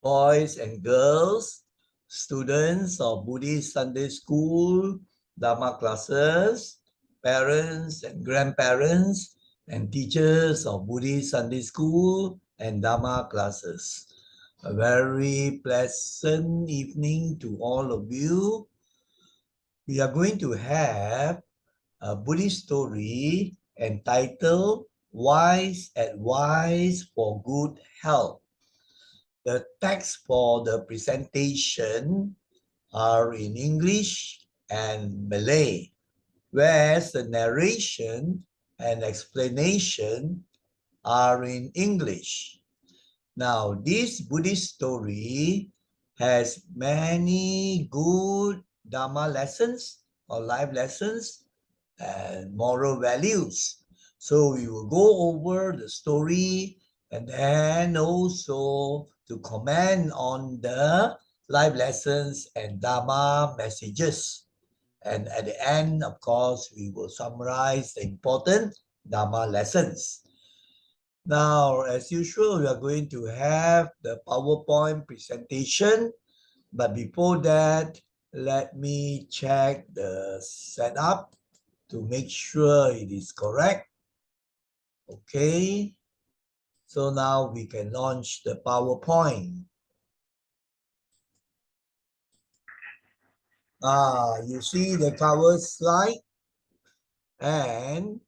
boys and girls, students of Buddhist Sunday School, Dhamma classes, parents and grandparents, and teachers of Buddhist Sunday School and Dhamma classes. A very pleasant evening to all of you. We are going to have a Buddhist story entitled Wise Advice for Good Health. The text for the presentation are in English and Malay, whereas the narration and explanation are in English. Now, this Buddhist story has many good Dhamma lessons or life lessons and moral values. So we will go over the story and then also to comment on the life lessons and Dhamma messages. And at the end, of course, we will summarize the important Dhamma lessons. Now, as usual, we are going to have the PowerPoint presentation. But before that, let me check the setup to make sure it is correct. Okay. So now we can launch the PowerPoint. You see the cover slide, and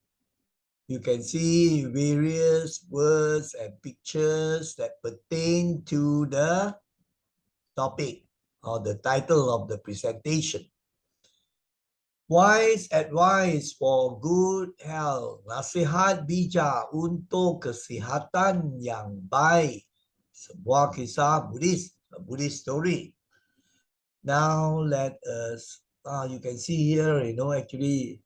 you can see various words and pictures that pertain to the topic or the title of the presentation. Wise advice for good health. Nasihat bijak untuk kesihatan yang baik. Sebuah kisah Buddhist, a Buddhist story. Now let us, you can see here, actually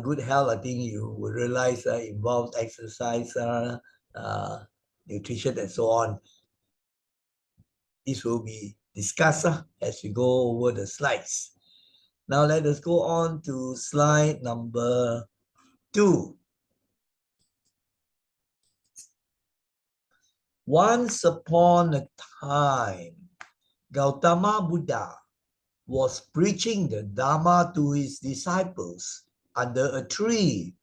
good health, I think you will realize involves exercise, nutrition and so on. This will be discussed as we go over the slides. Now let us go on to slide number 2. Once upon a time, Gautama Buddha was preaching the Dhamma to his disciples under a tree.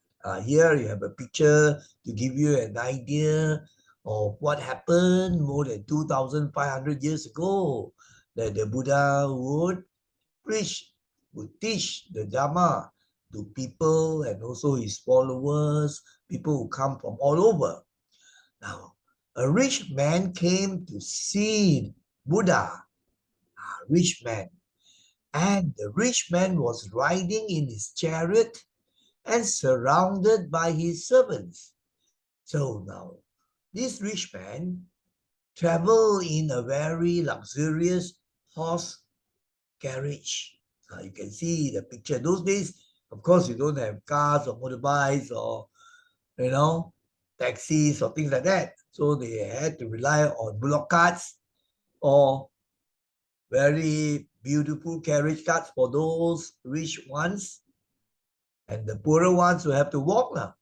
Here you have a picture to give you an idea of what happened more than 2,500 years ago, that the Buddha would teach the Dhamma to people and also his followers, people who come from all over. Now, a rich man came to see Buddha, a rich man, and the rich man was riding in his chariot and surrounded by his servants. So now, this rich man traveled in a very luxurious horse carriage. You can see the picture. Those days, of course, you don't have cars or motorbikes or, taxis or things like that. So they had to rely on bullock carts or very beautiful carriage carts for those rich ones. And the poorer ones will have to walk now.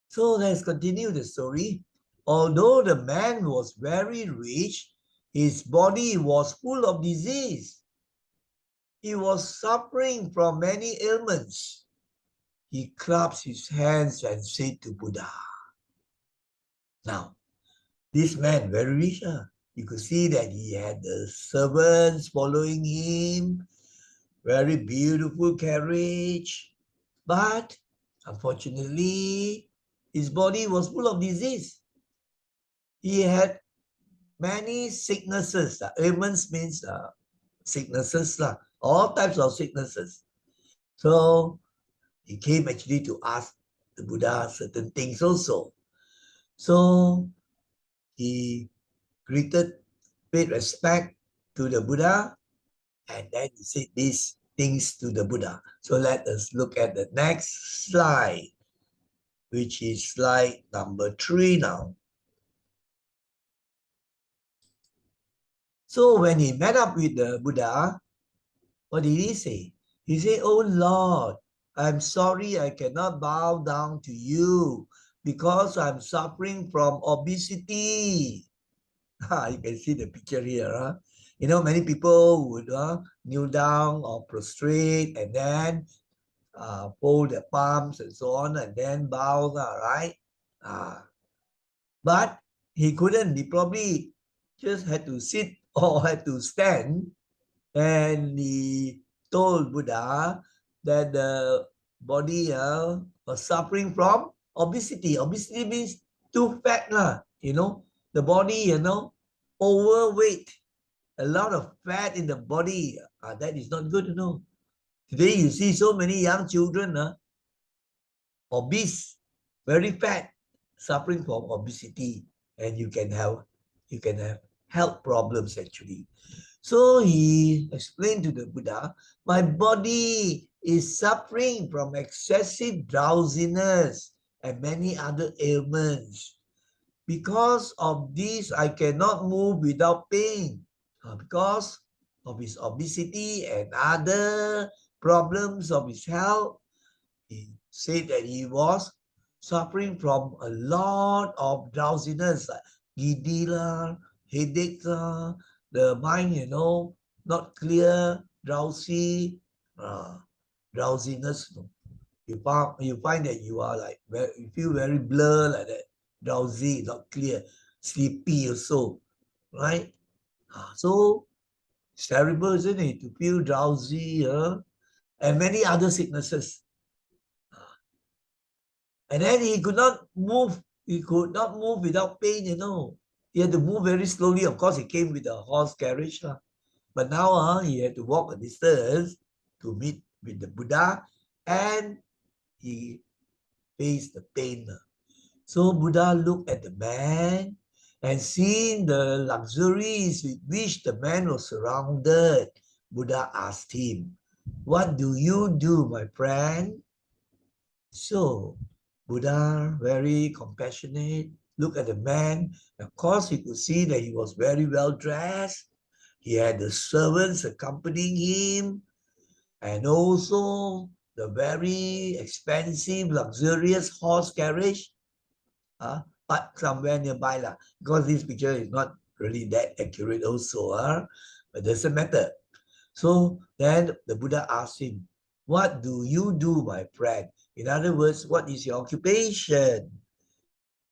So let's continue the story. Although the man was very rich, his body was full of disease. He was suffering from many ailments. He clasped his hands and said to Buddha. Now, this man, very rich, you could see that he had the servants following him, very beautiful carriage, but unfortunately, his body was full of disease. He had many sicknesses. Ailments means sicknesses, all types of sicknesses. So he came actually to ask the Buddha certain things also. So he paid respect to the Buddha, and then he said these things to the Buddha. So let us look at the next slide, which is slide number 3 now. So when he met up with the Buddha, what did he say? He said, "Oh Lord, I'm sorry I cannot bow down to you because I'm suffering from obesity." You can see the picture here. You know, many people would kneel down or prostrate and then fold their palms and so on and then bow, right? But he couldn't. He probably just had to sit or had to stand, and he told Buddha that the body was suffering from obesity. Obesity means too fat, you know, the body, overweight, a lot of fat in the body. That is not good, Today you see so many young children obese, very fat, suffering from obesity, and you can have health problems actually. So he explained to the Buddha, my body is suffering from excessive drowsiness and many other ailments. Because of this, I cannot move without pain. Because of his obesity and other problems of his health, he said that he was suffering from a lot of drowsiness, like giddy, headaches, the mind, not clear, drowsy, drowsiness. You find that you are like you feel very blur like that, drowsy, not clear, sleepy also, right? So it's terrible, isn't it, to feel drowsy, and many other sicknesses. And then he could not move. He could not move without pain, He had to move very slowly. Of course, he came with a horse carriage. But now he had to walk a distance to meet with the Buddha, and he faced the pain. So Buddha looked at the man and seeing the luxuries with which the man was surrounded, Buddha asked him, what do you do, my friend? So Buddha, very compassionate, looked at the man. Of course, he could see that he was very well dressed. He had the servants accompanying him, and also the very expensive, luxurious horse carriage, but somewhere nearby, because this picture is not really that accurate also, but doesn't matter. So then the Buddha asked him, what do you do, my friend? In other words, what is your occupation?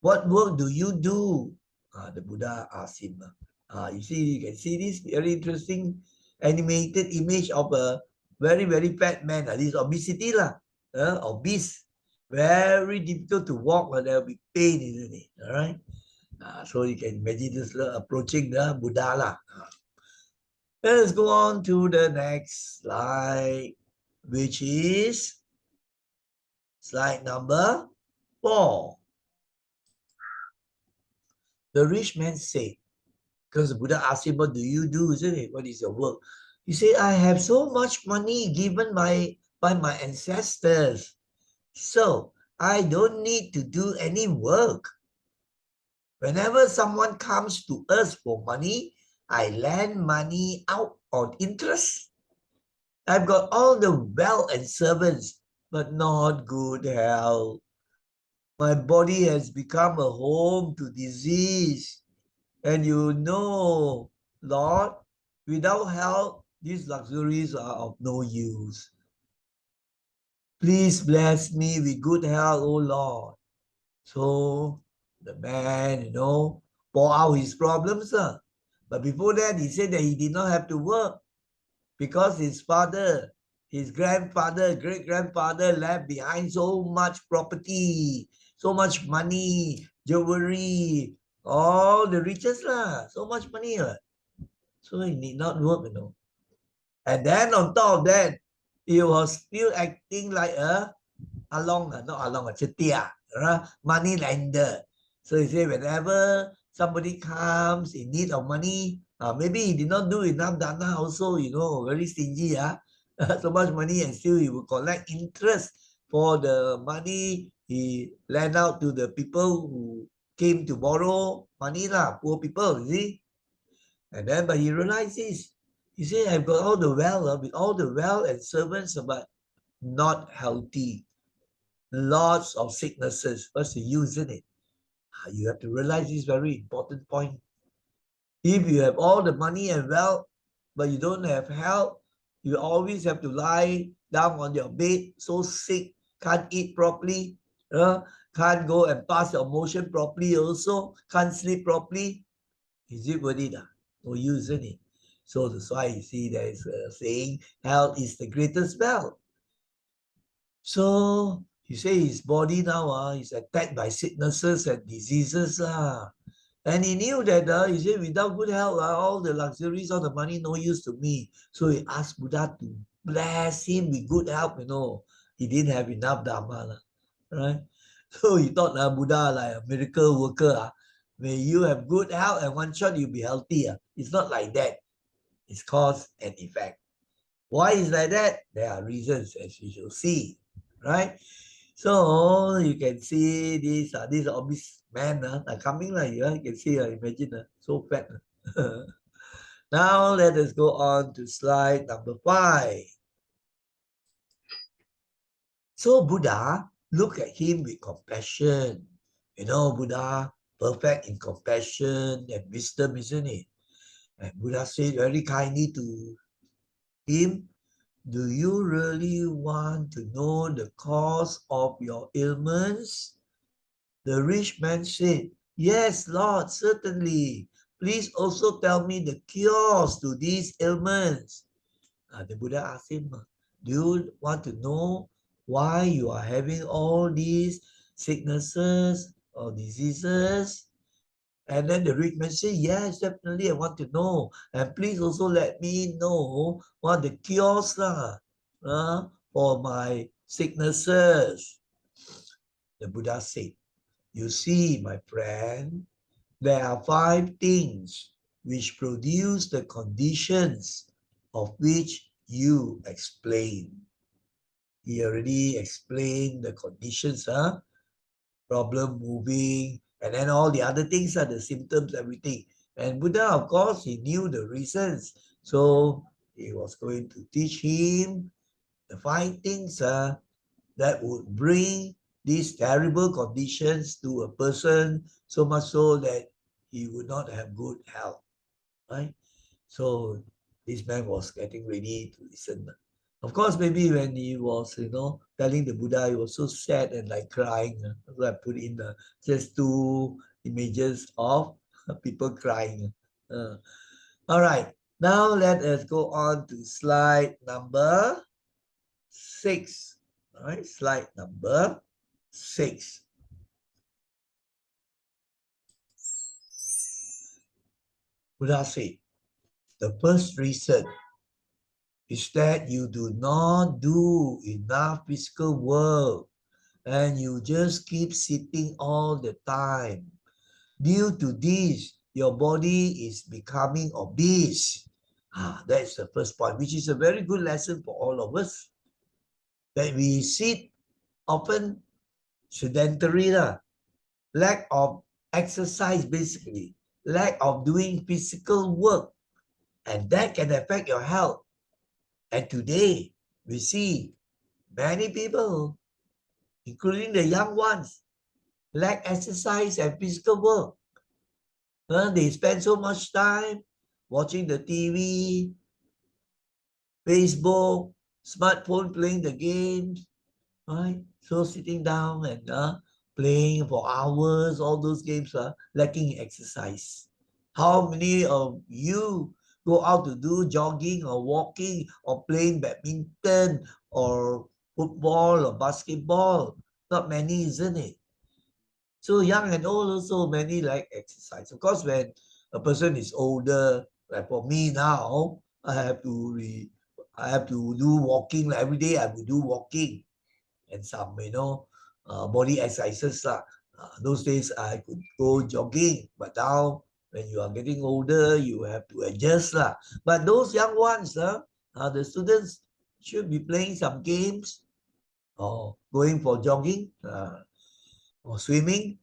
What work do you do? The Buddha asked him. You can see this very interesting animated image of a very, very fat man. This is obesity, obese. Very difficult to walk, but there will be pain, isn't it? All right. So you can imagine this approaching the Buddha. Let's go on to the next slide, which is slide number 4. The rich man said, because the Buddha asked him, what do you do, isn't it? What is your work? He said, I have so much money given by my ancestors, so I don't need to do any work. Whenever someone comes to us for money, I lend money out on interest. I've got all the wealth and servants, but not good health. My body has become a home to disease. And Lord, without health, these luxuries are of no use. Please bless me with good health, O Lord. So the man, pour out his problems. But before that, he said that he did not have to work because his father, his grandfather, great-grandfather left behind so much property, so much money, jewelry, all the riches, so much money. So he need not work, And then on top of that, he was still acting like a setia, money lender. So he said whenever somebody comes in need of money, maybe he did not do enough dana also, very stingy, so much money, and still he will collect interest for the money he lent out to the people who came to borrow money, poor people, you see. And then, but he realized this. He said, I've got all the wealth, with all the wealth and servants, but not healthy. Lots of sicknesses. What's the use in it? You have to realize this very important point. If you have all the money and wealth, but you don't have health, you always have to lie down on your bed, so sick, can't eat properly, can't go and pass your motion properly also, can't sleep properly. Is it worth it? No use, isn't it? So that's why you see there is a saying, health is the greatest wealth. So you say his body now is attacked by sicknesses and diseases. And he knew that he said, without good health, all the luxuries, all the money, no use to me. So he asked Buddha to bless him with good health, He didn't have enough Dhamma, right? So he thought Buddha like a miracle worker. May you have good health and one shot you'll be healthy. It's not like that. It's cause and effect. Why is like that? There are reasons, as you shall see, right? So you can see these obese men are coming like you can see, imagine so fat. Now let us go on to slide number 5. So Buddha look at him with compassion. Buddha perfect in compassion and wisdom, isn't it? And Buddha said very kindly to him, do you really want to know the cause of your ailments? The rich man said, yes, Lord, certainly. Please also tell me the cures to these ailments. The Buddha asked him, do you want to know why you are having all these sicknesses or diseases? And then the rich man said, yes, definitely, I want to know. And please also let me know what the cures are for my sicknesses. The Buddha said, you see, my friend, there are 5 things which produce the conditions of which you explain. He already explained the conditions, problem moving, and then all the other things are the symptoms, everything. And Buddha, of course, he knew the reasons. So he was going to teach him the 5 things that would bring these terrible conditions to a person, so much so that he would not have good health, right? So this man was getting ready to listen. Of course, maybe when he was, telling the Buddha, he was so sad and like crying. So I put in just 2 images of people crying. All right, now let us go on to slide number 6. All right, slide number 6. Buddha said, the first reason is that you do not do enough physical work and you just keep sitting all the time. Due to this, your body is becoming obese. That's the first point, which is a very good lesson for all of us. That we sit often sedentary, lack of exercise basically, lack of doing physical work, and that can affect your health. And today, we see many people, including the young ones, lack exercise and physical work. They spend so much time watching the TV, Facebook, smartphone, playing the games, right? So sitting down and playing for hours, all those games are lacking exercise. How many of you go out to do jogging or walking or playing badminton or football or basketball? Not many, isn't it? So young and old also many like exercise. Of course, when a person is older, like for me now, I have to do walking like every day. I will do walking and some body exercises lah. Those days I could go jogging, but now when you are getting older, you have to adjust lah. But those young ones, the students should be playing some games or going for jogging or swimming.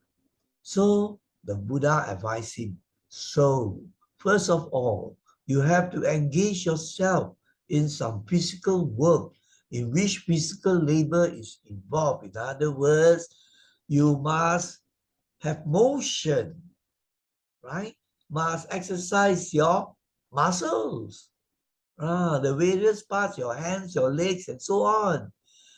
So the Buddha advised him. So first of all, you have to engage yourself in some physical work in which physical labor is involved. In other words, you must have motion, right? must exercise your muscles. The various parts, your hands, your legs, and so on.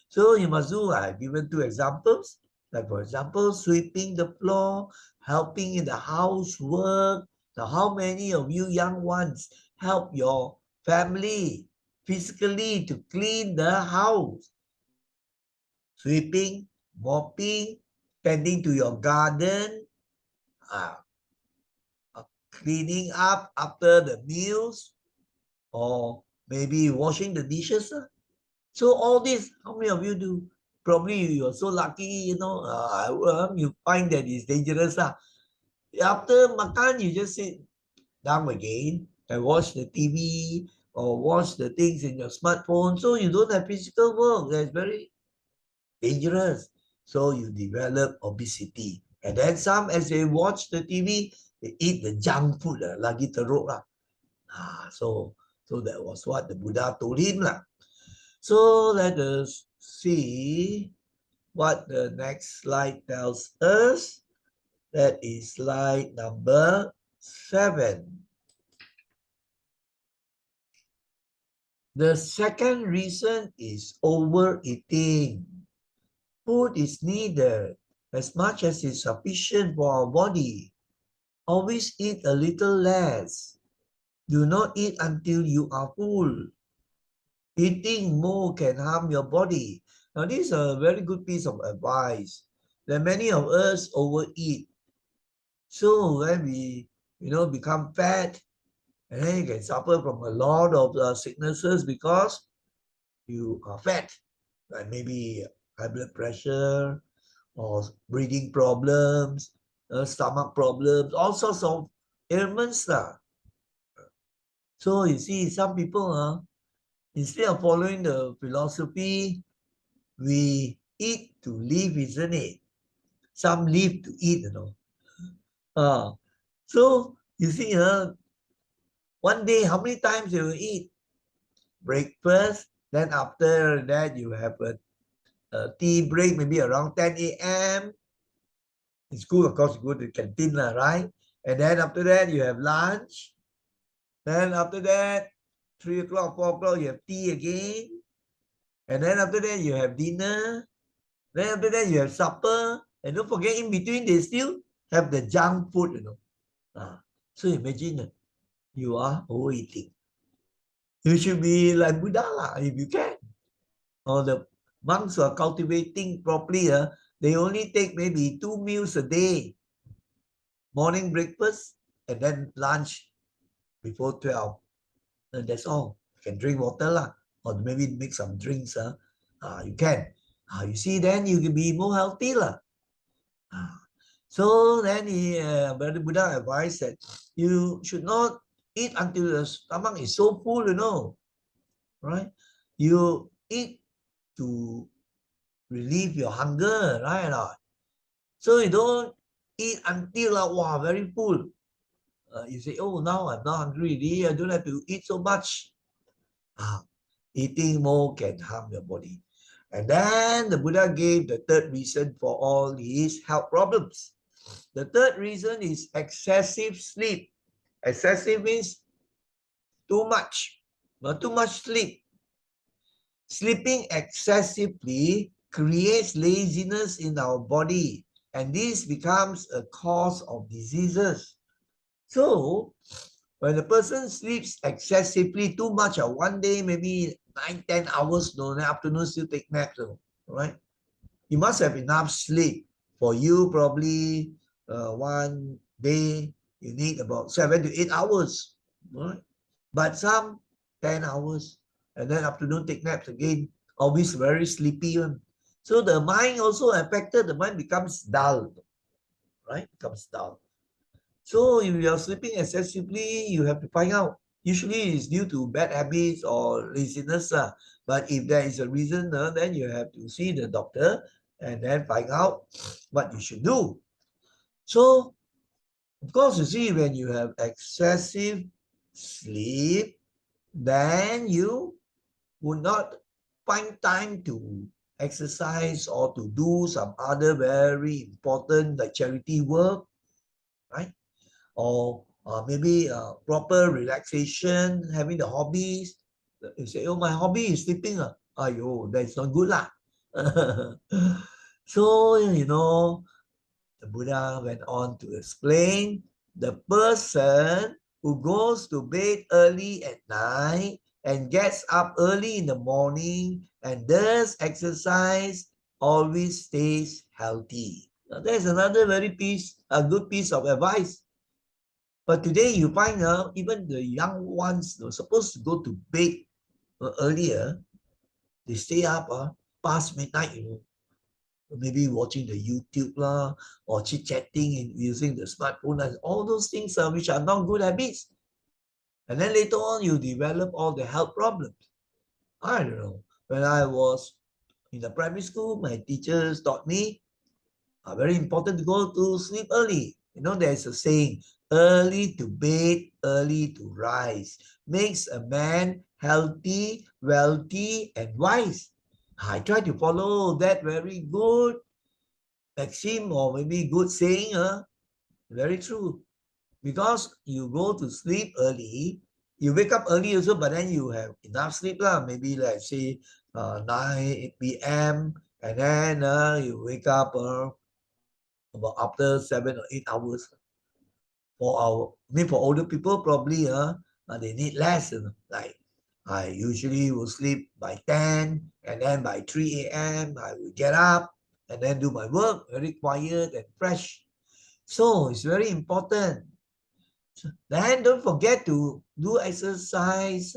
So you must do, I've given two examples. Like for example, sweeping the floor, helping in the housework. Now, how many of you young ones help your family physically to clean the house? Sweeping, mopping, tending to your garden, uh, cleaning up after the meals, or maybe washing the dishes. So all this, how many of you do? Probably you are so lucky, you find that it's dangerous. After makan, you just sit down again and watch the TV or watch the things in your smartphone. So you don't have physical work. That's very dangerous. So you develop obesity. And then some, as they watch the TV, they eat the junk food, lagi teruk lah. So that was what the Buddha told him lah. So let us see what the next slide tells us. That is slide number 7. The second reason is overeating. Food is needed as much as is sufficient for our body. Always eat a little less. Do not eat until you are full. Eating more can harm your body. Now, this is a very good piece of advice that many of us overeat. So when we, become fat, and then you can suffer from a lot of sicknesses because you are fat, like maybe high blood pressure or breathing problems, stomach problems, all sorts of ailments. So you see, some people, instead of following the philosophy, we eat to live, isn't it? Some live to eat, So you see, one day, how many times you will eat? Breakfast, then after that you have a tea break, maybe around 10 a.m. In school, of course, you go to the canteen, right? And then after that, you have lunch. Then after that, 3 o'clock, 4 o'clock, you have tea again. And then after that, you have dinner. Then after that, you have supper. And don't forget, in between, they still have the junk food, So imagine you are overeating. You should be like Buddha if you can. Or the monks who are cultivating properly, they only take maybe 2 meals a day. Morning breakfast and then lunch before 12. And that's all. You can drink water or maybe make some drinks. You can. You see, then you can be more healthy. So then Brother Buddha advised that you should not eat until the stomach is so full, right? You eat to relieve your hunger, right? So you don't eat until very full. You say, oh, now I'm not hungry already. I don't have to eat so much. Eating more can harm your body. And then the Buddha gave the third reason for all his health problems. The third reason is excessive sleep. Excessive means too much. Not too much sleep. Sleeping excessively creates laziness in our body, and this becomes a cause of diseases. So, when a person sleeps excessively too much, one day maybe 9-10 hours, no, in the afternoon still take naps, right? You must have enough sleep. For you, probably one day you need about 7 to 8 hours, right? But some 10 hours, and then afternoon take naps again, always very sleepy one. So the mind also affected, the mind becomes dull, right? Becomes dull. So if you are sleeping excessively, you have to find out. Usually it's due to bad habits or laziness. But if there is a reason, then you have to see the doctor and then find out what you should do. So, of course, you see, when you have excessive sleep, then you would not find time to exercise or to do some other very important like charity work, right? Or maybe proper relaxation, having the hobbies. You say, oh, my hobby is sleeping. Ayo, that's not good lah. So, the Buddha went on to explain the person who goes to bed early at night and gets up early in the morning and does exercise always stays healthy. Now, there's another a good piece of advice. But today you find even the young ones supposed to go to bed earlier, they stay up past midnight, maybe watching the YouTube lah, or chit-chatting and using the smartphone, and all those things which are not good habits. And then later on, you develop all the health problems. I don't know. When I was in the primary school, my teachers taught me very important to go to sleep early. There's a saying, early to bed, early to rise, makes a man healthy, wealthy, and wise. I try to follow that very good maxim or maybe good saying. Very true. Because you go to sleep early, you wake up early also, but then you have enough sleep lah. Maybe let's say 9 p.m. and then you wake up about after 7 or 8 hours. For older people, probably they need less. Like I usually will sleep by 10, and then by 3 a.m. I will get up and then do my work, very quiet and fresh. So it's very important. Then don't forget to do exercises.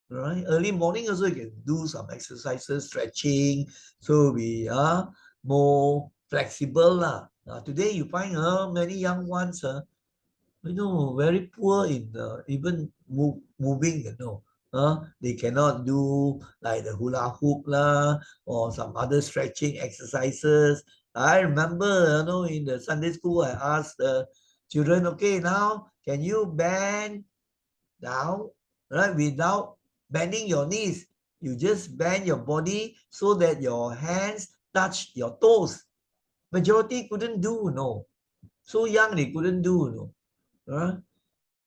Right? Early morning also you can do some exercises, stretching, so we are more flexible lah. Today you find many young ones very poor in even moving, they cannot do like the hula hoop lah or some other stretching exercises. I remember, in the Sunday school, I asked the children, okay, now can you bend down, right, without bending your knees? You just bend your body so that your hands touch your toes. Majority couldn't do, no. So young, they couldn't do, no.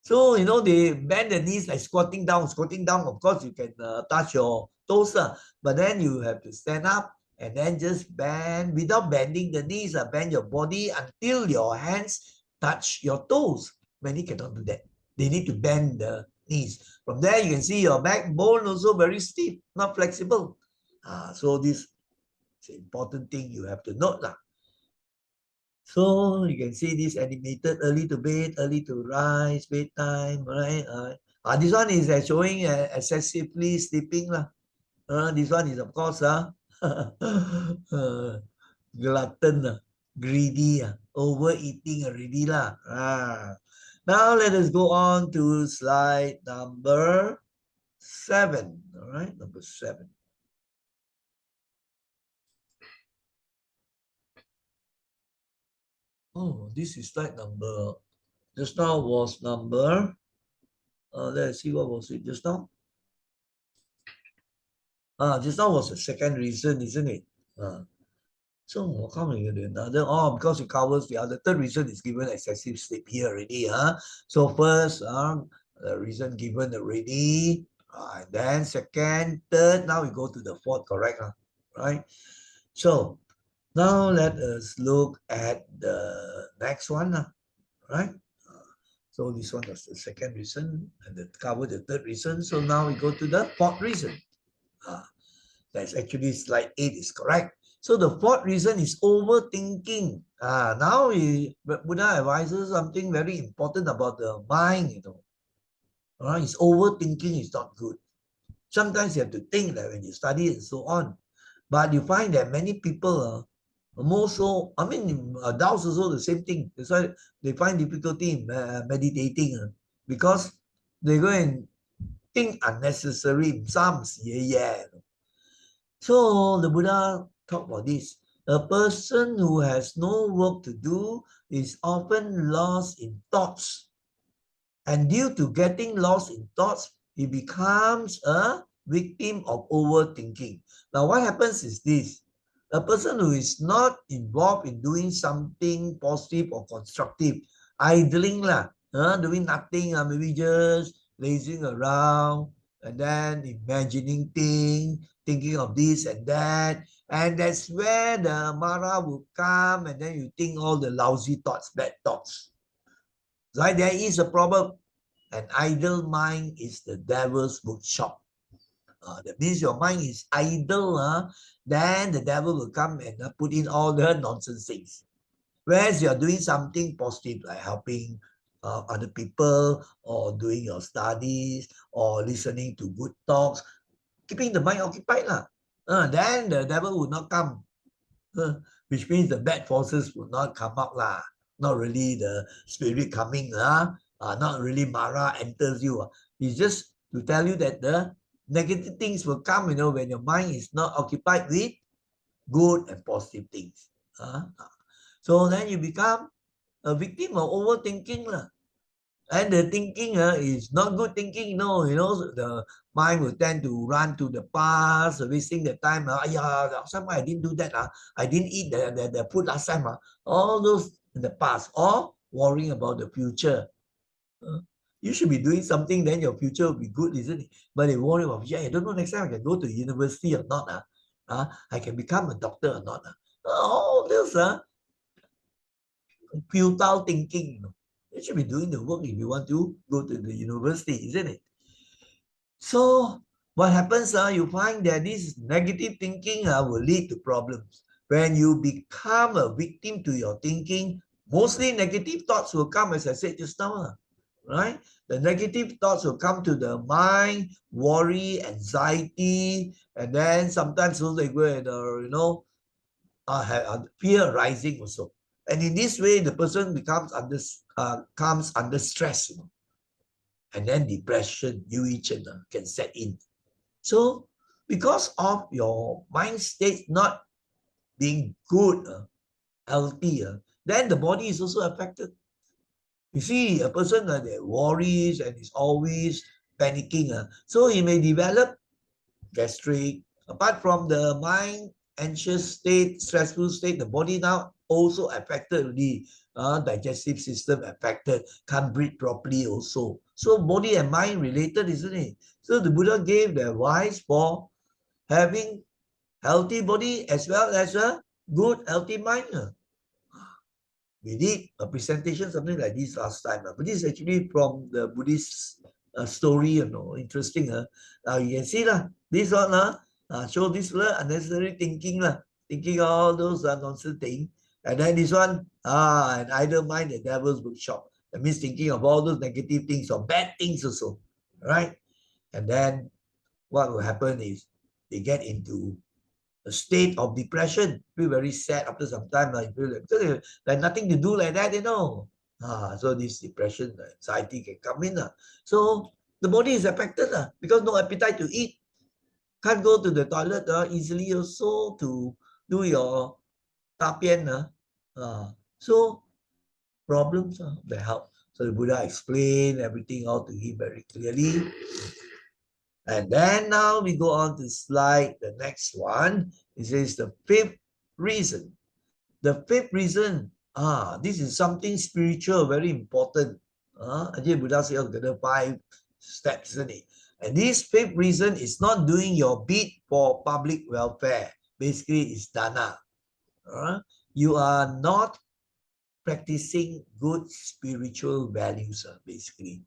So, they bend the knees like squatting down. Squatting down, of course, you can touch your toes, but then you have to stand up and then just bend without bending the knees. Bend your body until your hands touch your toes. Many cannot do that. They need to bend the knees. From there, you can see your backbone also very stiff, not flexible. So this is an important thing you have to note. So you can see this animated early to bed, early to rise, bedtime, right? This one is showing excessively sleeping lah. This one is of course glutton, greedy, overeating already lah. Now let us go on to slide number 7. All right, number 7. Oh, this is slide number. Just now was number. Let's see, what was it just now? Just now was the second reason, isn't it? So how come you get another? Because it covers the other. Third reason is given excessive sleep here already. So first, the reason given already. And then second, third. Now we go to the fourth, correct? Right? So now let us look at the next one. Right? So this one was the second reason, and it covered the third reason. So now we go to the fourth reason. That's actually slide 8 is correct. So the fourth reason is overthinking. Now Buddha advises something very important about the mind, It's overthinking is not good. Sometimes you have to think that when you study and so on. But you find that many people more so, adults also the same thing. That's why they find difficulty in meditating because they go and think unnecessary. Some So the Buddha talked about this. A person who has no work to do is often lost in thoughts. And due to getting lost in thoughts, he becomes a victim of overthinking. Now, what happens is this. A person who is not involved in doing something positive or constructive, idling lah, doing nothing, maybe just lazing around, and then imagining things, thinking of this and that. And that's where the Mara will come, and then you think all the lousy thoughts, bad thoughts. Right? There is a problem. An idle mind is the devil's workshop. That means your mind is idle, then the devil will come and put in all the nonsense things. Whereas you're doing something positive, like helping other people, or doing your studies, or listening to good talks, keeping the mind occupied, then the devil will not come, which means the bad forces will not come out, not really the spirit coming, not really Mara enters you. It's just to tell you that the negative things will come, when your mind is not occupied with good and positive things. So then you become a victim of overthinking. And the thinking is not good thinking, the mind will tend to run to the past, wasting the time. Last time I didn't do that. I didn't eat the food last time. All those in the past, or worrying about the future. You should be doing something, then your future will be good, isn't it? But they worry about, I don't know next time I can go to university or not. I can become a doctor or not. All this futile thinking. You should be doing the work if you want to go to the university, isn't it? So what happens, you find that this negative thinking will lead to problems. When you become a victim to your thinking, mostly negative thoughts will come, as I said just now, right? The negative thoughts will come to the mind, worry, anxiety, and then sometimes also they go and, have fear rising also. And in this way, the person comes under stress, and then depression, neurogen can set in. So, because of your mind state not being good, healthy, then the body is also affected. You see, a person that worries and is always panicking, so he may develop gastric. Apart from the mind anxious state, stressful state, the body now also affected already. Digestive system affected, can't breathe properly also. So body and mind related, isn't it? So the Buddha gave the advice for having healthy body as well as a good healthy mind. We did a presentation something like this last time, but this is actually from the Buddhist story, interesting. You can see this one show this unnecessary thinking, thinking all those nonsense things. And then this one, an idle mind, the devil's workshop. That means thinking of all those negative things or bad things also, right? And then what will happen is they get into a state of depression, feel very sad after some time, like feel like nothing to do like that. So this depression, anxiety can come in. So the body is affected because no appetite to eat. Can't go to the toilet easily also to do your tapian. So problems the health. So the Buddha explained everything all to him very clearly. And then now we go on to slide the next one. It says the fifth reason. The fifth reason, this is something spiritual, very important. Actually, Buddha said there are 5 steps, isn't it? And this fifth reason is not doing your bit for public welfare. Basically, it's dana. You are not practicing good spiritual values, basically.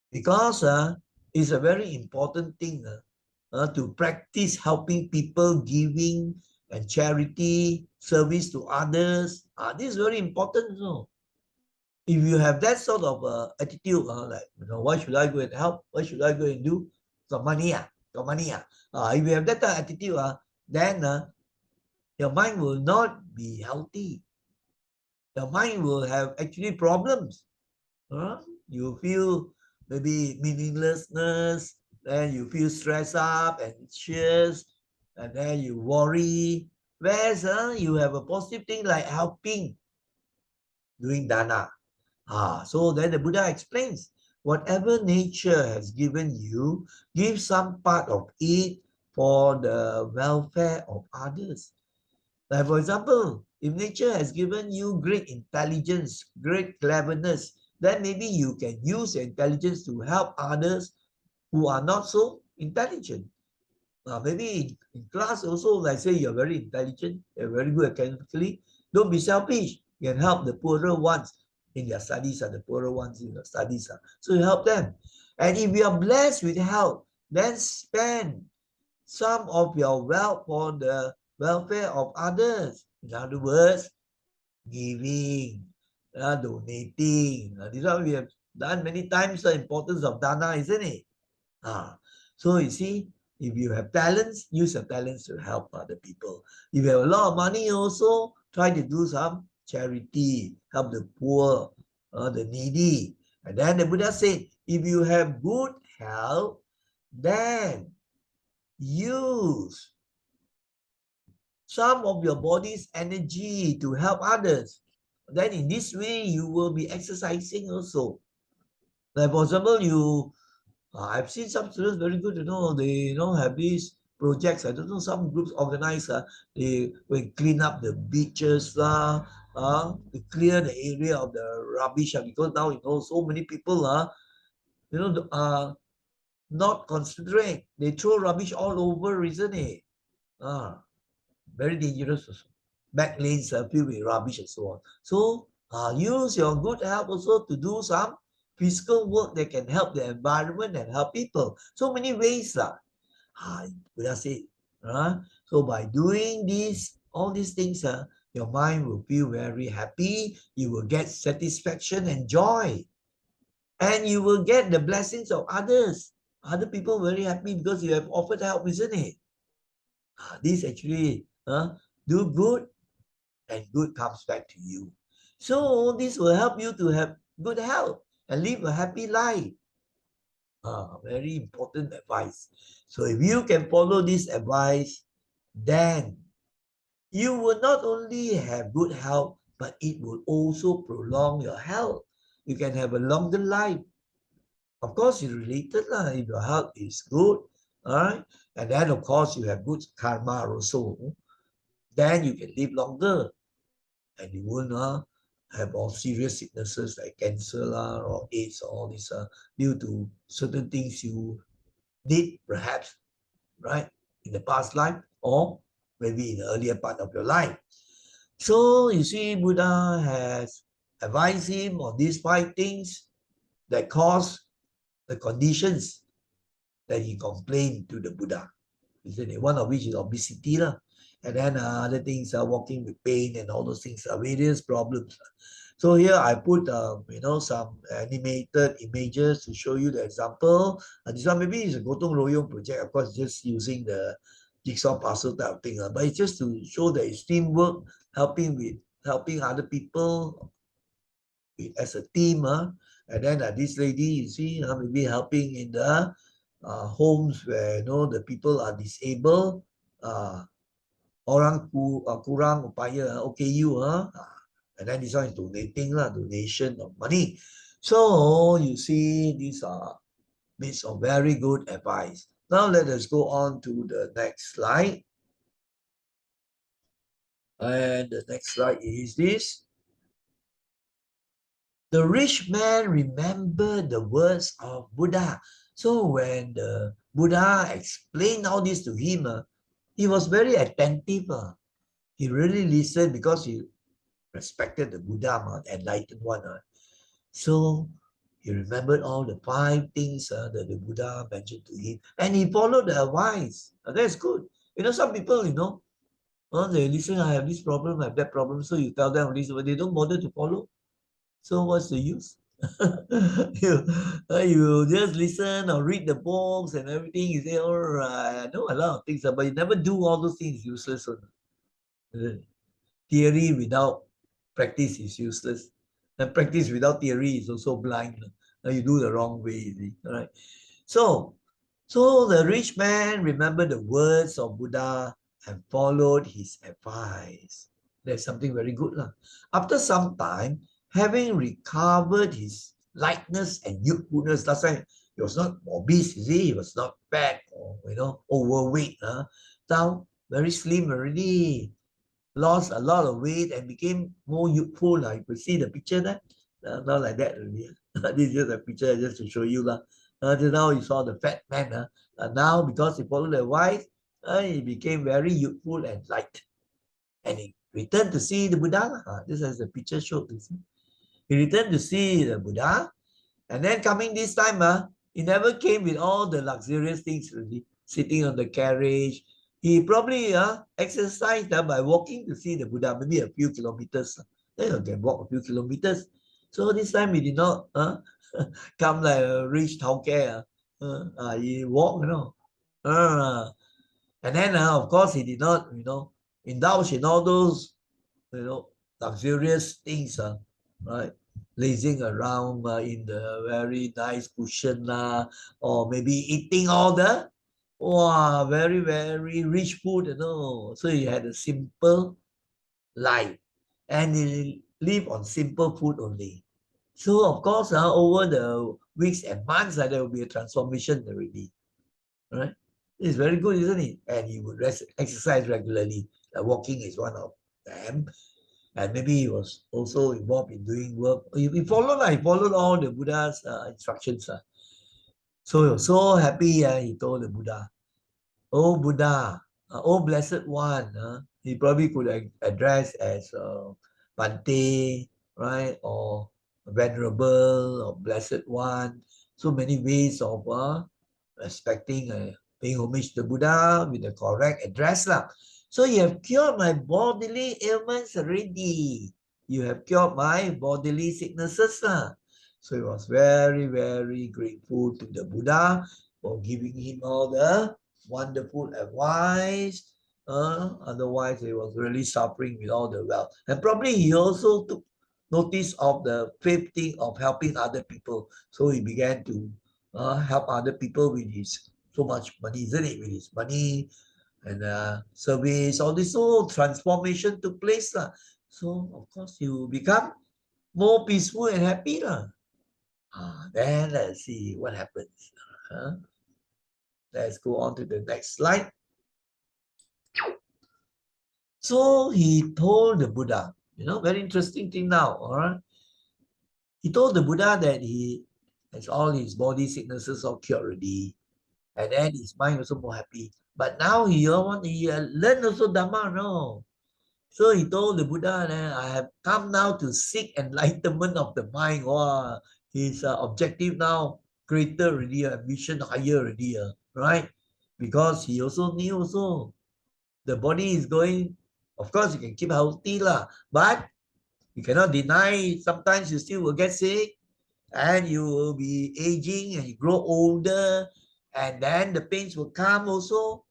Because it's a very important thing to practice helping people, giving and charity, service to others. This is very important. If you have that sort of attitude, like, why should I go and help? Why should I go and do? Got money, got money. If you have that attitude, then your mind will not be healthy. Your mind will have actually problems. You feel maybe meaninglessness, then you feel stressed up, anxious, and then you worry. Whereas you have a positive thing like helping, doing dana. So then the Buddha explains, whatever nature has given you, give some part of it for the welfare of others. Like for example, If nature has given you great intelligence, great cleverness, then maybe you can use your intelligence to help others who are not so intelligent. Maybe in class also, like say you're very intelligent, you're very good academically, don't be selfish. You can help the poorer ones in their studies, the poorer ones in their studies. So you help them. And if you are blessed with help, then spend some of your wealth for the welfare of others. In other words, giving, donating. This is what we have done many times, the importance of dana, isn't it? So you see, if you have talents, use your talents to help other people. If you have a lot of money also, try to do some charity, help the poor, the needy. And then the Buddha said, if you have good health, then use some of your body's energy to help others. Then in this way, you will be exercising also. Like for example, I've seen some students very good, they have these projects. I don't know, some groups organize, they will clean up the beaches, to clear the area of the rubbish, because now, so many people, not considerate. They throw rubbish all over, isn't it? Very dangerous also. Back lanes are filled with rubbish and so on. So use your good health also to do some physical work that can help the environment and help people. So many ways. Buddha said. So by doing all these things, your mind will feel very happy. You will get satisfaction and joy. And you will get the blessings of others. Other people very happy because you have offered help, isn't it? This actually do good, and good comes back to you. So this will help you to have good health and live a happy life. Very important advice. So if you can follow this advice, then you will not only have good health, but it will also prolong your health. You can have a longer life. Of course, it's related if your health is good, all right? And then, of course, you have good karma also. Then you can live longer. And you won't have all serious sicknesses like cancer or AIDS or all this due to certain things you did perhaps, right, in the past life or maybe in the earlier part of your life. So you see, Buddha has advised him on these 5 things that cause the conditions that he complained to the Buddha. Isn't it? One of which is obesity. And then other things are walking with pain and all those things are various problems. So here I put some animated images to show you the example. This one maybe is a Gotong Royong project, of course, just using the jigsaw puzzle type of thing. But it's just to show that it's teamwork, helping other people as a team. And then this lady, you see, maybe helping in the homes where the people are disabled. Orang kurang upaya, OKU, and then this one is donation of money. So you see, these are bits of very good advice. Now let us go on to the next slide. And the next slide is this. The rich man remembered the words of Buddha. So when the Buddha explained all this to him, he was very attentive. He really listened because he respected the Buddha, the enlightened one. So he remembered all the 5 things that the Buddha mentioned to him, and he followed the advice. That's good. Some people, they listen, I have this problem, I have that problem, so you tell them this, but they don't bother to follow. So what's the use? you just listen or read the books and everything. You say, all right, I know a lot of things, but you never do all those things. Useless. Theory without practice is useless. And practice without theory is also blind. You do the wrong way. All right. So the rich man remembered the words of Buddha and followed his advice. That's something very good. After some time, having recovered his lightness and youthfulness, last time he was not obese, you see, he was not fat or overweight. Now very slim already. lost a lot of weight and became more youthful. You could see the picture there. Not like that already. This is just a picture just to show you. Till now you saw the fat man. Now because he followed the advice, he became very youthful and light. And he returned to see the Buddha. This is the picture showed. He returned to see the Buddha. And then coming this time, he never came with all the luxurious things really, sitting on the carriage. He probably exercised by walking to see the Buddha, maybe a few kilometers. Then you can walk a few kilometers. So this time he did not come like a rich towkay. He walked, and then of course he did not, indulge in all those, luxurious things, right? Lazing around in the very nice cushion or maybe eating all the very, very rich food, So he had a simple life and he lived on simple food only. So of course, over the weeks and months, there will be a transformation already, right? It's very good, isn't it? And he would exercise regularly. Walking is one of them. And maybe he was also involved in doing work. He followed all the Buddha's instructions. So he was so happy, he told the Buddha, "Oh Buddha, oh blessed one." He probably could address as Bante, right? Or venerable or blessed one. So many ways of respecting, paying homage to the Buddha with the correct address. So you have cured my bodily ailments already. You have cured my bodily sicknesses. So he was very, very grateful to the Buddha for giving him all the wonderful advice. Otherwise, he was really suffering with all the wealth. And probably he also took notice of the fifth thing of helping other people. So he began to help other people with his so much money, isn't it? With his money and service, all this whole transformation took place. So of course you become more peaceful and happy. Then let's see what happens. Let's go on to the next slide. So he told the Buddha, very interesting thing now, all right? He told the Buddha that he has all his body sicknesses all cured already. And then his mind also more happy. But now he learn also Dhamma, no? So he told the Buddha, I have come now to seek enlightenment of the mind. Wow, his objective now greater already, ambition higher already, right? Because he also knew also the body is going, of course you can keep healthy but you cannot deny sometimes you still will get sick and you will be aging and you grow older and then the pains will come also.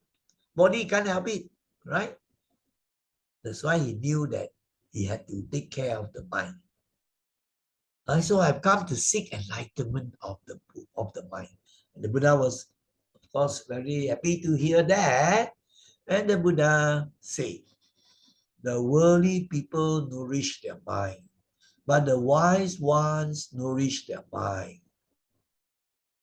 Body can't help it, right? That's why he knew that he had to take care of the mind. So I've come to seek enlightenment of the mind. And the Buddha was, of course, very happy to hear that. And the Buddha said, the worldly people nourish their mind, but the wise ones nourish their mind.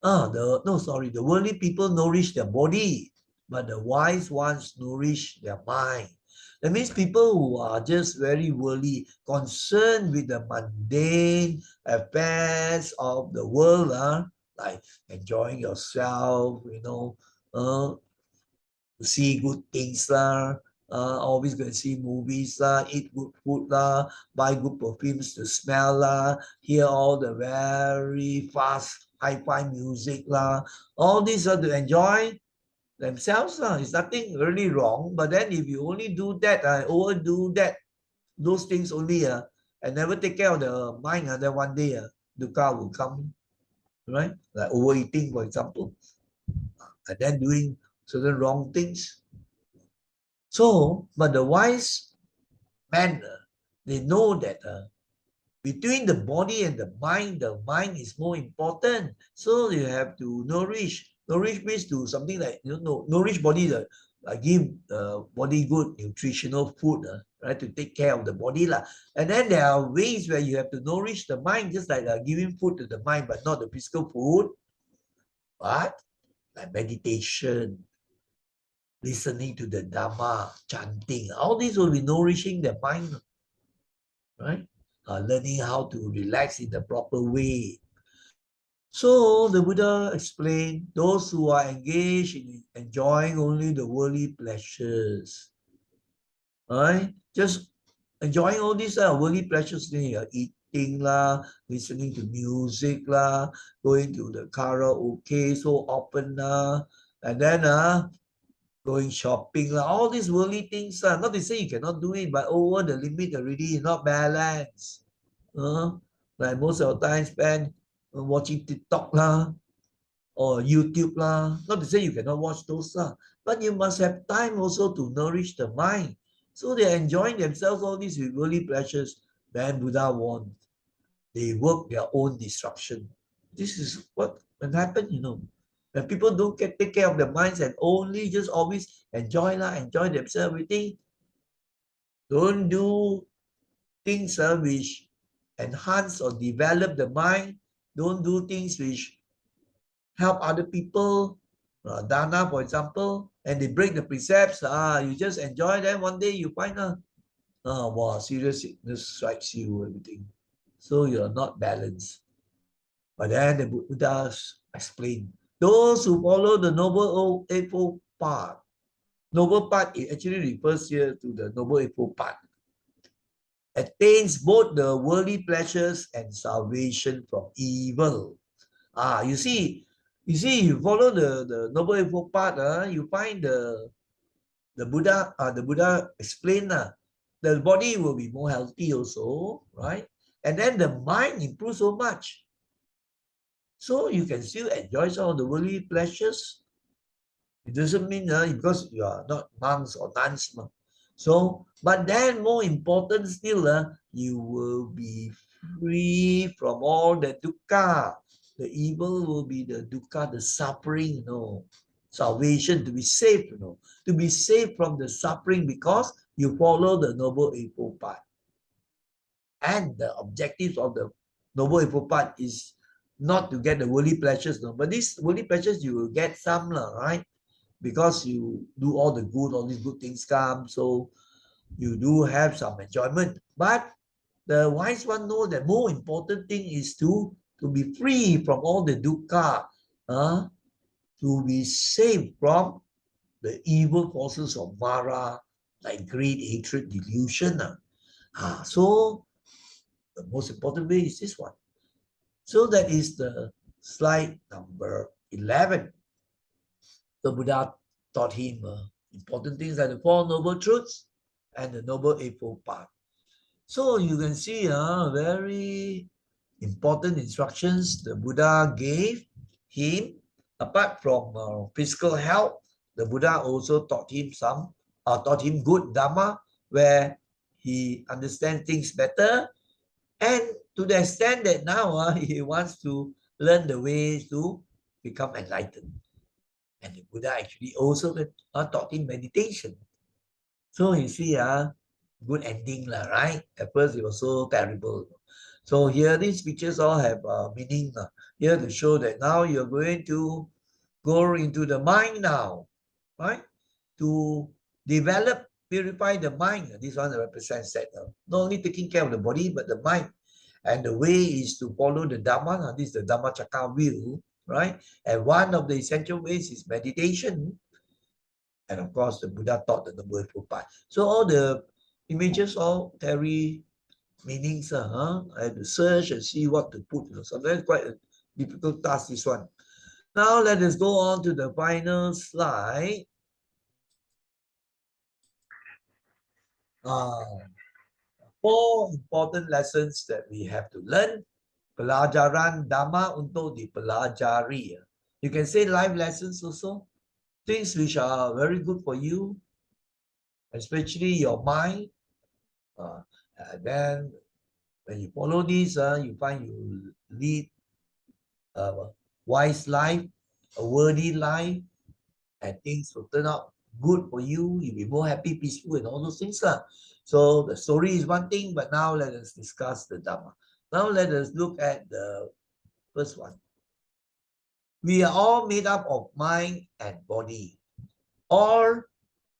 The worldly people nourish their body, but the wise ones nourish their mind. That means people who are just very worldly, concerned with the mundane affairs of the world, like enjoying yourself, see good things always going to see movies eat good food buy good perfumes to smell hear all the very fast hi-fi music all these are to enjoy themselves it's nothing really wrong, but then if you only do that overdo that those things only and never take care of the mind then one day dukkha will come, right? Like overeating, for example, and then doing certain wrong things. So, but the wise man, they know that between the body and the mind is more important. So you have to nourish. Nourish means to something like, nourish body, give body good nutritional food, right, to take care of the body. And then there are ways where you have to nourish the mind, just like giving food to the mind, but not the physical food, but like meditation, listening to the Dhamma, chanting. All these will be nourishing the mind, right? Learning how to relax in the proper way. So the Buddha explained, those who are engaged in enjoying only the worldly pleasures, right? Just enjoying all these worldly pleasures, eating lah, listening to music lah, going to the karaoke so often lah, and then going shopping lah, all these worldly things lah. Not to say you cannot do it, but over the limit already, not balanced. Like most of the time spent watching TikTok lah, or YouTube lah. Not to say you cannot watch those lah, but you must have time also to nourish the mind. So they're enjoying themselves, all these with worldly pleasures. Then Buddha warned, they work their own destruction. This is what can happen, When people don't take care of their minds and only just always enjoy themselves, everything, don't do things which enhance or develop the mind, don't do things which help other people, dana, for example, and they break the precepts, you just enjoy them. One day you find wow, serious sickness strikes you, everything. So you're not balanced. But then the Buddha explained, those who follow the Noble Eightfold Path, Noble Path, it actually refers here to the Noble Eightfold Path, attains both the worldly pleasures and salvation from evil. You follow the Noble Eightfold Path, you find the Buddha explained the body will be more healthy also, right? And then the mind improves so much. So you can still enjoy some of the worldly pleasures. It doesn't mean because you are not monks or nuns. So, but then more important still, you will be free from all the dukkha. The evil will be the dukkha, the suffering, salvation, to be saved, to be saved from the suffering because you follow the Noble Eightfold Path. And the objectives of the Noble Eightfold Path is not to get the worldly pleasures, but these worldly pleasures you will get some, right? Because you do all the good, all these good things come, so you do have some enjoyment. But the wise one know that more important thing is to be free from all the dukkha, to be saved from the evil forces of Mara, like greed, hatred, delusion. So the most important way is this one. So that is the slide number 11. The Buddha taught him important things like the Four Noble Truths and the Noble Eightfold Path. So you can see very important instructions the Buddha gave him. Apart from physical health, the Buddha also taught him good Dhamma, where he understands things better, and to the extent that now he wants to learn the ways to become enlightened. And the Buddha actually also taught him meditation. So you see, good ending, right? At first it was so terrible. So here these pictures all have meaning here to show that now you're going to go into the mind now, right? To develop, purify the mind. This one represents that. Not only taking care of the body, but the mind. And the way is to follow the Dhamma. This is the Dhamma Chakra wheel, right? And one of the essential ways is meditation. And of course, the Buddha taught the Noble Eightfold Path. So all the images all carry meanings. I had to search and see what to put. Sometimes quite a difficult task, this one. Now let us go on to the final slide. Four important lessons that we have to learn. Pelajaran Dhamma untuk dipelajari. You can say life lessons also. Things which are very good for you, especially your mind. Then when you follow this, you find you lead a wise life, a worthy life, and things will turn out good for you. You'll be more happy, peaceful, and all those things. So the story is one thing, but now let us discuss the Dhamma. Now let us look at the first one. We are all made up of mind and body. All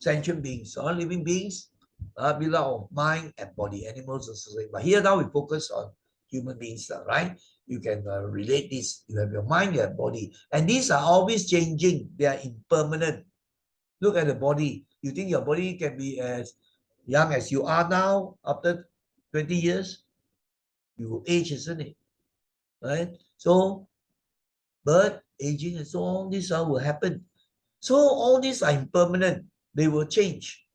sentient beings, living beings, belong mind and body, animals also. But here now we focus on human beings, right? You can relate this. You have your mind, you have body. And these are always changing. They are impermanent. Look at the body. You think your body can be as young as you are now after 20 years? You will age, isn't it? Right? So, birth, aging, and so on, these will happen. So all these are impermanent. They will change.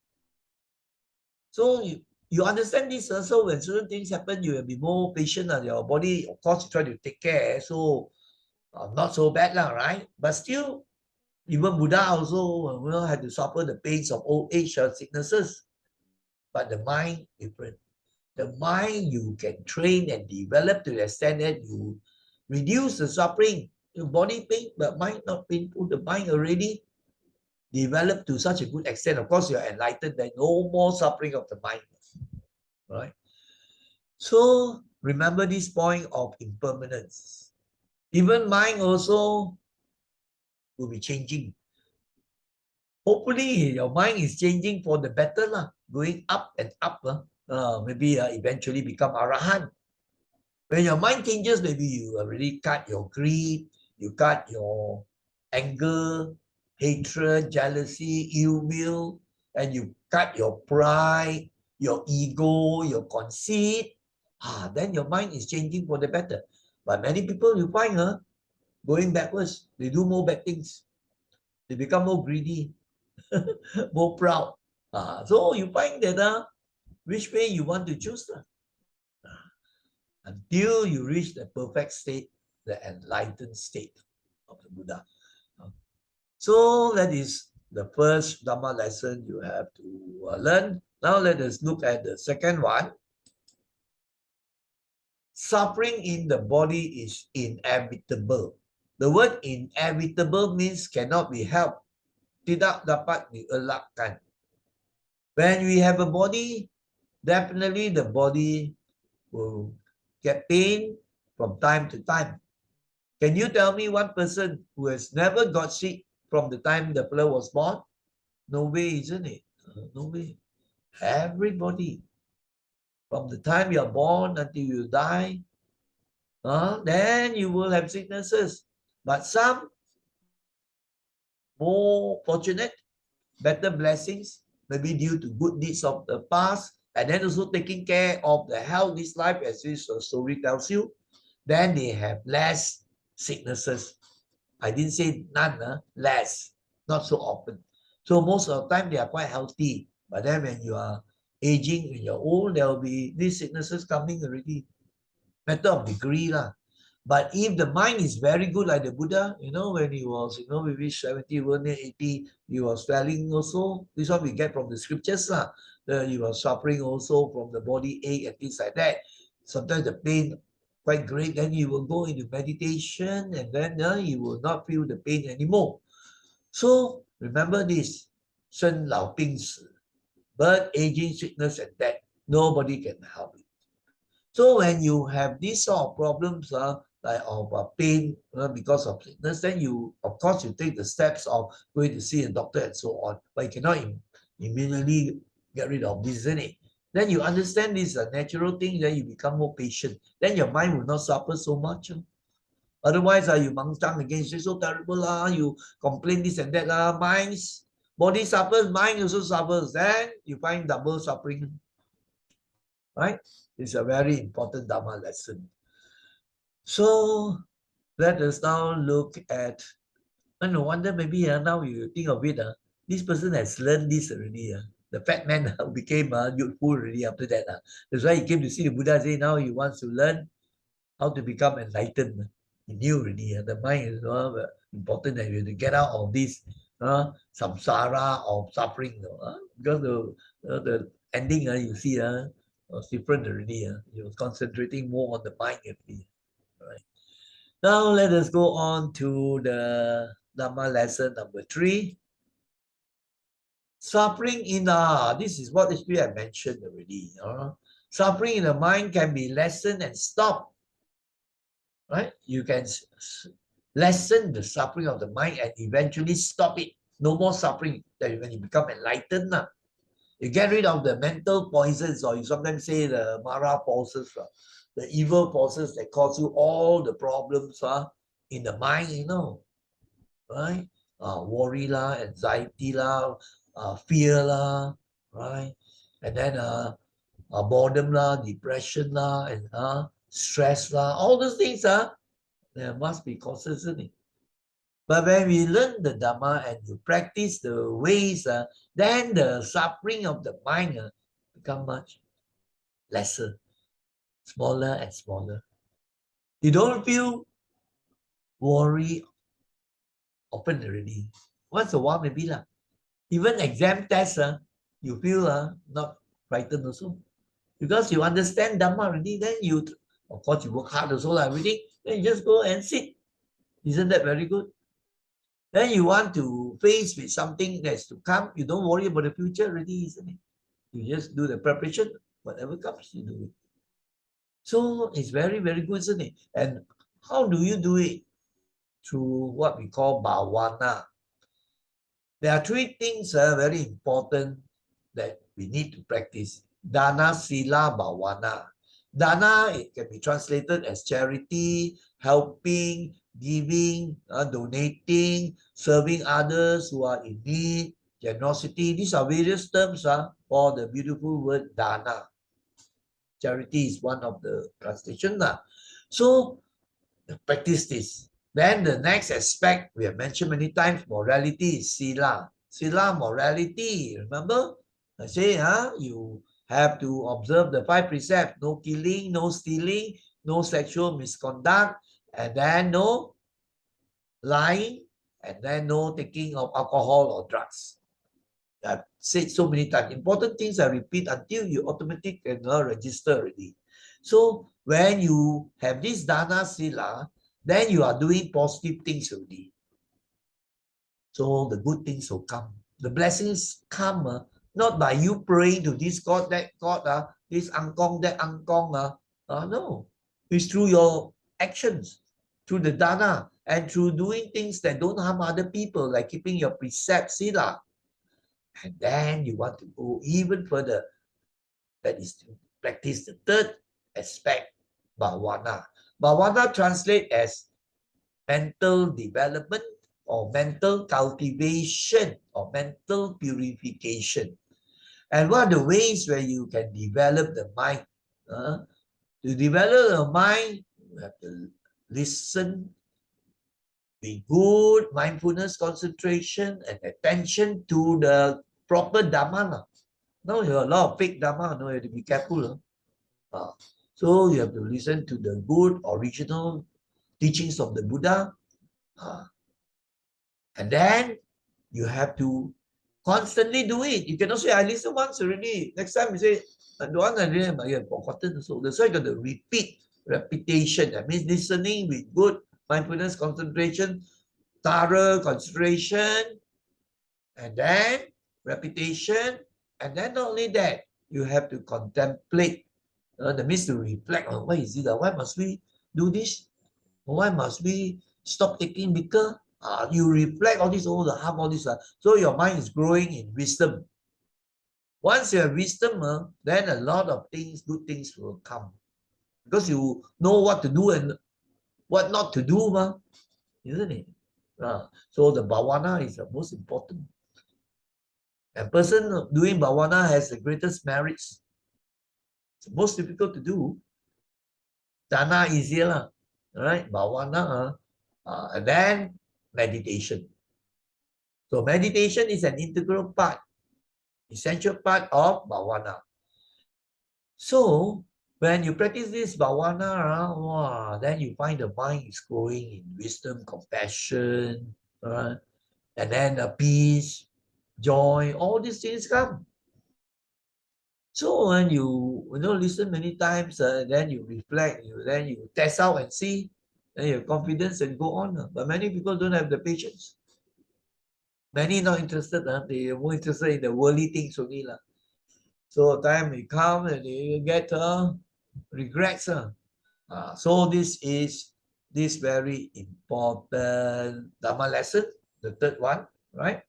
So you understand this. So when certain things happen, you will be more patient on your body. Of course, you try to take care. So not so bad, right? But still, even Buddha also had to suffer the pains of old age or sicknesses. But the mind, different. The mind you can train and develop to the extent that you reduce the suffering. Your body pain, but mind not painful. The mind already developed to such a good extent. Of course, you're enlightened. There's no more suffering of the mind. Right? So remember this point of impermanence. Even mind also will be changing. Hopefully, your mind is changing for the better, going up and up. Maybe eventually become Arahant. When your mind changes, maybe you already cut your greed, you cut your anger, hatred, jealousy, ill will, and you cut your pride, your ego, your conceit. Then your mind is changing for the better. But many people you find going backwards, they do more bad things. They become more greedy, more proud. So you find that which way you want to choose until you reach the perfect state, the enlightened state of the Buddha. So that is the first Dhamma lesson you have to learn. Now let us look at the second one. Suffering in the body is inevitable. The word inevitable means cannot be helped. Tidak dapat dielakkan. When we have a body, definitely the body will get pain from time to time. Can you tell me one person who has never got sick from the time the fellow was born? No way, isn't it? No way. Everybody, from the time you are born until you die, then you will have sicknesses. But some more fortunate, better blessings, maybe due to good deeds of the past, and then also taking care of the health this life, as this story tells you, then they have less sicknesses. I didn't say none, less, not so often. So most of the time they are quite healthy. But then when you are aging, when you're old, there will be these sicknesses coming already. Matter of degree lah. But if the mind is very good, like the Buddha, when he was, maybe 70, 80, he was swelling also. This one we get from the scriptures lah. He was suffering also from the body ache and things like that. Sometimes the pain quite great, then you will go into meditation, and then you will not feel the pain anymore. So remember this: 生老病死, birth, aging, sickness, and death. Nobody can help it. So when you have these sort of problems, like of pain because of sickness, then of course, you take the steps of going to see a doctor and so on. But you cannot immediately get rid of this, isn't it? Then you understand this is a natural thing, then you become more patient. Then your mind will not suffer so much. Otherwise, you mangstang against it, so terrible, you complain this and that, body suffers, mind also suffers. Then you find double suffering. Right? It's a very important Dhamma lesson. So let us now look at, no wonder maybe now you think of it, this person has learned this already. The fat man became youthful already after that. That's why he came to see the Buddha, say now he wants to learn how to become enlightened. He knew already. The mind is important that you have to get out of this samsara of suffering. Because the ending, you see, was different already. He was concentrating more on the mind already. Right. Now let us go on to the Dhamma lesson number 3. Suffering in this is what actually I mentioned already. Suffering in the mind can be lessened and stopped. Right? You can lessen the suffering of the mind and eventually stop it. No more suffering. That when you become enlightened, you get rid of the mental poisons, or you sometimes say the Mara forces, the evil forces that cause you all the problems in the mind, right? Worry lah, anxiety lah, fear lah, right? And then boredom lah, depression lah, and stress lah. All those things there must be causes, isn't it? But when we learn the Dhamma and you practice the ways, then the suffering of the mind become much lesser, smaller and smaller. You don't feel worry often already. Once a while maybe lah. Even exam tests, you feel not frightened also. Because you understand Dhamma already, then you, of course, you work hard also, everything, then you just go and sit. Isn't that very good? Then you want to face with something that's to come, you don't worry about the future already, isn't it? You just do the preparation, whatever comes, you do it. So it's very, very good, isn't it? And how do you do it? Through what we call bhavana. There are three things very important that we need to practice. Dana, Sila, Bhavana. Dana, it can be translated as charity, helping, giving, donating, serving others who are in need, generosity. These are various terms for the beautiful word Dana. Charity is one of the translations. So practice this. Then the next aspect we have mentioned many times, morality is sila. Sila, morality. Remember? I say, you have to observe the 5 precepts. No killing, no stealing, no sexual misconduct, and then no lying, and then no taking of alcohol or drugs. I've said so many times. Important things I repeat until you automatically can register already. So when you have this dana sila, then you are doing positive things already. So the good things will come. The blessings come not by you praying to this God, that God, this angkong, that angkong. No, it's through your actions, through the dana, and through doing things that don't harm other people, like keeping your precept sila. And then you want to go even further. That is to practice the third aspect, bhavana. Bhavana translates as mental development or mental cultivation or mental purification. And what are the ways where you can develop the mind? To develop the mind, you have to listen, be good, mindfulness, concentration, and attention to the proper Dhamma. Now there are a lot of fake Dhamma, you have to be careful. So you have to listen to the good, original teachings of the Buddha. And then you have to constantly do it. You cannot say, I listen once already. Next time you say, I don't want to remember, I have forgotten. So that's why you got to repeat, repetition. That means listening with good mindfulness, concentration, thorough concentration, and then repetition. And then not only that, you have to contemplate. That means to reflect on why is it? Why must we do this? Why must we stop taking liquor? You reflect all this, the harm, all this. So your mind is growing in wisdom. Once you have wisdom, then a lot of things, good things will come. Because you know what to do and what not to do, isn't it? So the bhavana is the most important. A person doing bhavana has the greatest merits. It's the most difficult to do. Dana easier, right? Bhavana, and then meditation. So meditation is an integral part, essential part of bhavana. So when you practice this bhavana, then you find the mind is growing in wisdom, compassion, and then peace, joy, all these things come. So when you listen many times, then you reflect, then you test out and see, then you have confidence and go on. But many people don't have the patience. Many not interested, they are more interested in the worldly things only. So time will come and they get regrets. So this is this very important Dhamma lesson, the third one, right?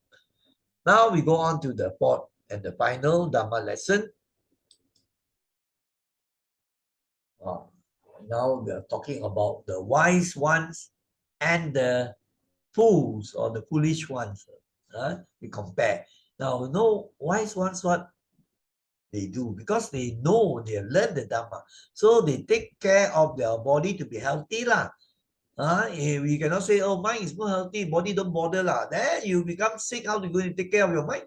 Now we go on to the fourth and the final Dhamma lesson. Now we are talking about the wise ones and the fools or the foolish ones. We compare. Now, wise ones, what they do, because they know, they learn the Dhamma. So they take care of their body to be healthy. We cannot say, oh, mind is more healthy, body don't bother. Then you become sick, how are you going to take care of your mind?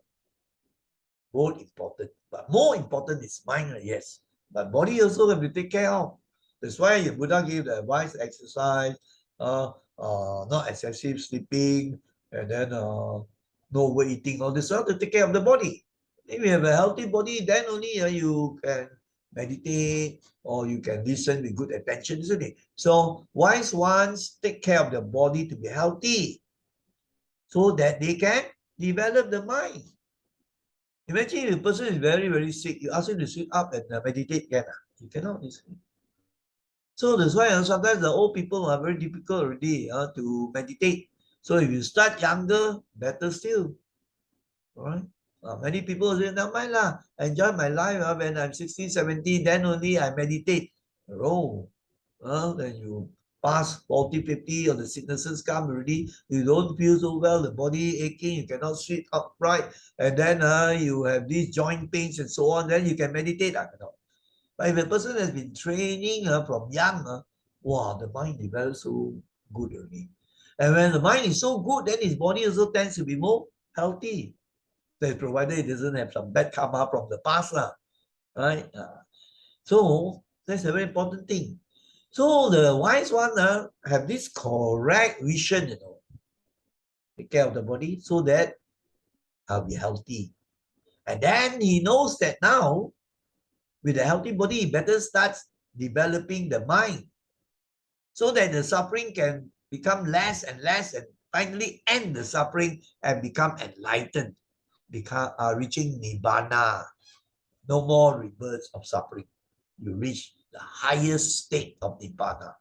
Both important. But more important is mind, yes. But body also have to take care of. That's why the Buddha gave the advice, exercise, not excessive sleeping, and then no overeating, all this stuff to take care of the body. If you have a healthy body, then only you can meditate or you can listen with good attention, isn't it? So wise ones take care of their body to be healthy so that they can develop the mind. Imagine if a person is very, very sick, you ask him to sit up and meditate, you cannot. So that's why sometimes the old people are very difficult already to meditate. So if you start younger, better still. All right. Many people say, never mind enjoy my life when I'm 60, 70, then only I meditate. Then you pass 40, 50, or the sicknesses come already, you don't feel so well, the body aching, you cannot sit upright, and then you have these joint pains and so on, then you can meditate. But if a person has been training from young, the mind develops so good already. And when the mind is so good, then his body also tends to be more healthy. So provided it doesn't have some bad karma from the past, right? So that's a very important thing. So the wise one have this correct vision, take care of the body so that I'll be healthy. And then he knows that now, with a healthy body, he better start developing the mind so that the suffering can become less and less and finally end the suffering and become enlightened, reaching Nibbana. No more rebirths of suffering. You reach the highest state of Nibbana.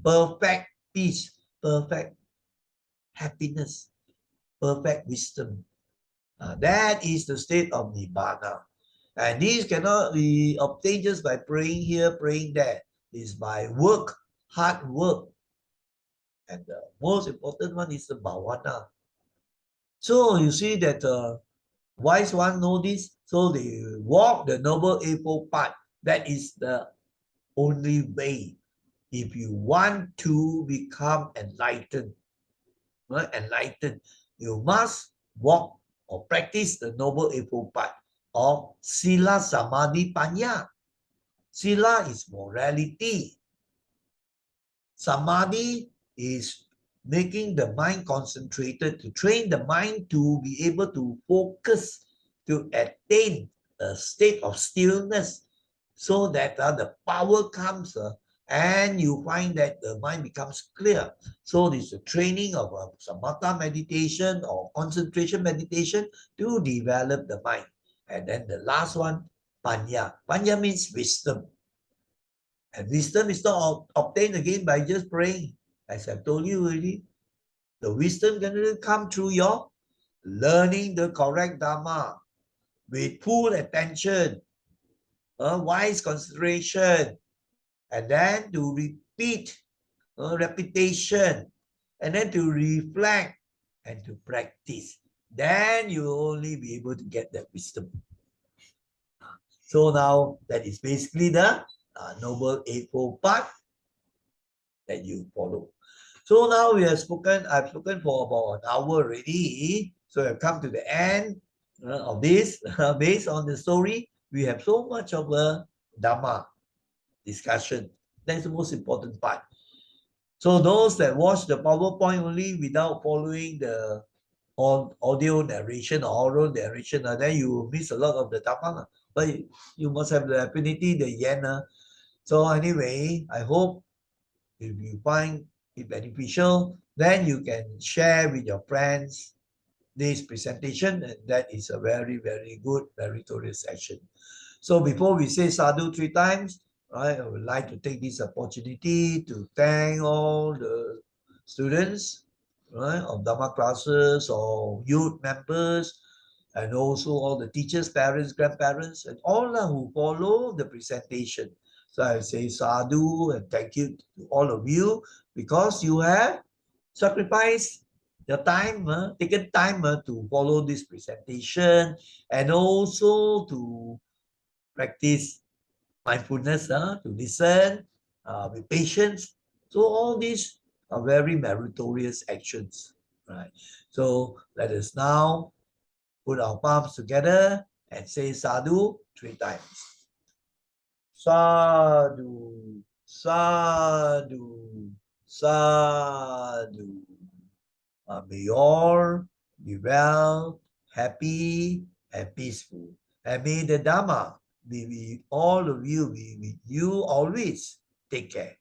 Perfect peace, perfect happiness, perfect wisdom. That is the state of Nibbana. And these cannot be obtained just by praying here, praying there. It's by work, hard work. And the most important one is the bhavana. So you see that wise one know this, so they walk the Noble Eightfold Path. That is the only way. If you want to become enlightened, right? Enlightened, you must walk or practice the Noble Eightfold Path of Sila, Samadhi, Panya. Sila is morality. Samadhi is making the mind concentrated, to train the mind to be able to focus, to attain a state of stillness, so that the power comes and you find that the mind becomes clear. So this is a training of samatha meditation or concentration meditation to develop the mind. And then the last one, panya. Panya means wisdom. And wisdom is not obtained again by just praying. As I've told you already, the wisdom can come through your learning the correct Dhamma with full attention, wise consideration, and then to repeat, repetition, and then to reflect and to practice. Then you will only be able to get that wisdom. So now that is basically the Noble Eightfold Path that you follow. So now I've spoken for about an hour already. So I've come to the end of this. Based on the story, we have so much of a Dhamma discussion. That's the most important part. So those that watch the PowerPoint only without following the audio narration or oral narration, then you will miss a lot of the Dhamma. But you must have the affinity, the yen. So anyway, I hope if you find it beneficial, then you can share with your friends this presentation, and that is a very, very good meritorious session. So before we say sadhu 3 times, right, I would like to take this opportunity to thank all the students, right, of Dhamma classes or youth members and also all the teachers, parents, grandparents, and all who follow the presentation. So I say sadhu and thank you to all of you because you have sacrificed your time, taken time to follow this presentation and also to practice mindfulness, to listen with patience. So all these are very meritorious actions, right? So let us now put our palms together and say sadhu 3 times. Sadhu, sadhu, sadhu. May you all be well, happy, and peaceful. And may the Dhamma be with all of you, be with you always. Take care.